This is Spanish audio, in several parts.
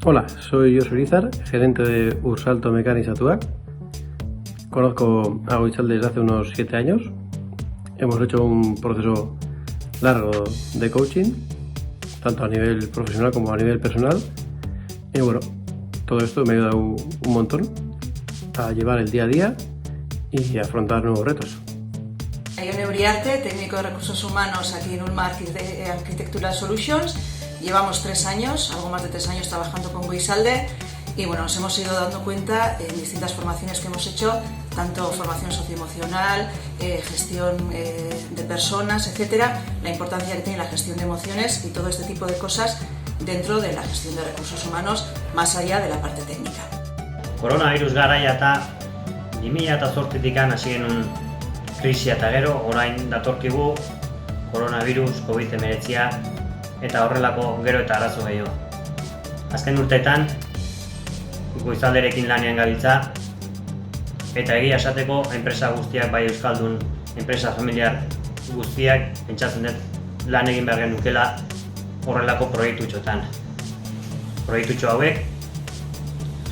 Hola, soy Josu Irizar, gerente de Ursalto Mechanics Atuac. Conozco a Goizalde desde hace unos 7 años. Hemos hecho un proceso largo de coaching, tanto a nivel profesional como a nivel personal. Y bueno, todo esto me ha ayudado un montón a llevar el día a día y a afrontar nuevos retos. Ione Uriarte, técnico de recursos humanos aquí en Ulma Architectural Solutions. Llevamos 3 años, algo más de 3 años trabajando con Goizalde y bueno, nos hemos ido dando cuenta en distintas formaciones que hemos hecho, tanto formación socioemocional, gestión de personas, etcétera, la importancia que tiene la gestión de emociones y todo este tipo de cosas dentro de la gestión de recursos humanos, más allá de la parte técnica. Coronavirus garaia eta 2008tik hasi genuen krisia eta gero, orain datorkigu coronavirus, COVID-19 eta horrelako gero eta arazo gehiago. Azken urteetan, Goizalderekin lanean gabiltza, eta egia esateko enpresa guztiak, bai euskaldun, enpresa familiar guztiak, pentsatzen dut lan egin behar genukela horrelako proiektutxotan. Proiektutxo hauek,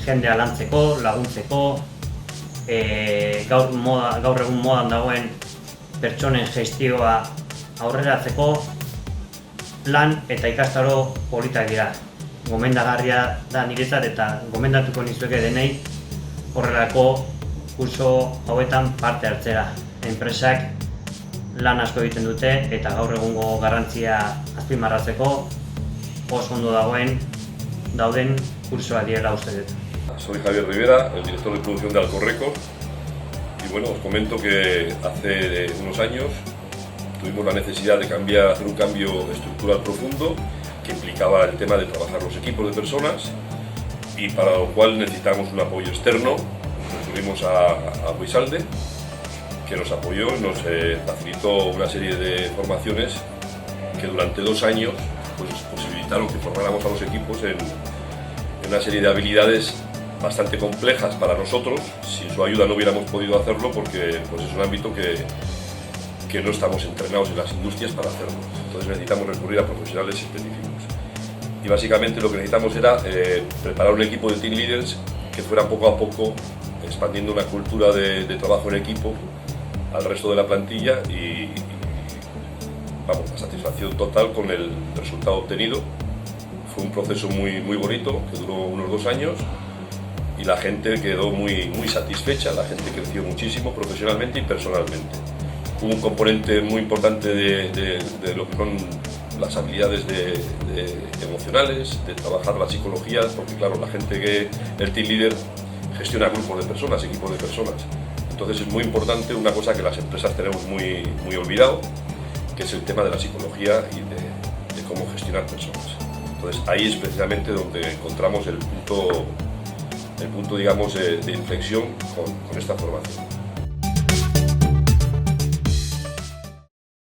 jendea lantzeko, laguntzeko, gaur egun modan dagoen pertsonen gestioa aurreratzeko, lan eta ikastaro politak dira. Gomendagarria da niretzat eta gomendatuko nizueke denei horrelako kurso hauetan parte hartzera. Enpresak lan asko egiten dute eta gaur egungo garrantzia azpimarratzeko oso ondo dauden kursoak direla uste dut. Soy Javier Rivera, el director de producción de Alcorreco, y bueno, os comento que hace unos años tuvimos la necesidad de hacer un cambio estructural profundo que implicaba el tema de trabajar los equipos de personas y para lo cual necesitábamos un apoyo externo. Recurrimos a Goizalde, que nos apoyó, nos facilitó una serie de formaciones que durante 2 años pues, posibilitaron que formáramos a los equipos en una serie de habilidades bastante complejas para nosotros. Sin su ayuda no hubiéramos podido hacerlo porque pues, es un ámbito que no estamos entrenados en las industrias para hacerlo. Entonces necesitamos recurrir a profesionales específicos. Y básicamente lo que necesitamos era preparar un equipo de team leaders que fuera poco a poco expandiendo una cultura de trabajo en equipo al resto de la plantilla y vamos, la satisfacción total con el resultado obtenido. Fue un proceso muy bonito que duró unos 2 años y la gente quedó muy satisfecha, la gente creció muchísimo profesionalmente y personalmente. Hubo un componente muy importante de lo que son las habilidades emocionales, de trabajar la psicología, porque claro, la gente el team leader gestiona grupos de personas, equipos de personas. Entonces es muy importante una cosa que las empresas tenemos muy olvidado, que es el tema de la psicología y de cómo gestionar personas. Entonces ahí es precisamente donde encontramos el punto digamos, de inflexión con esta formación.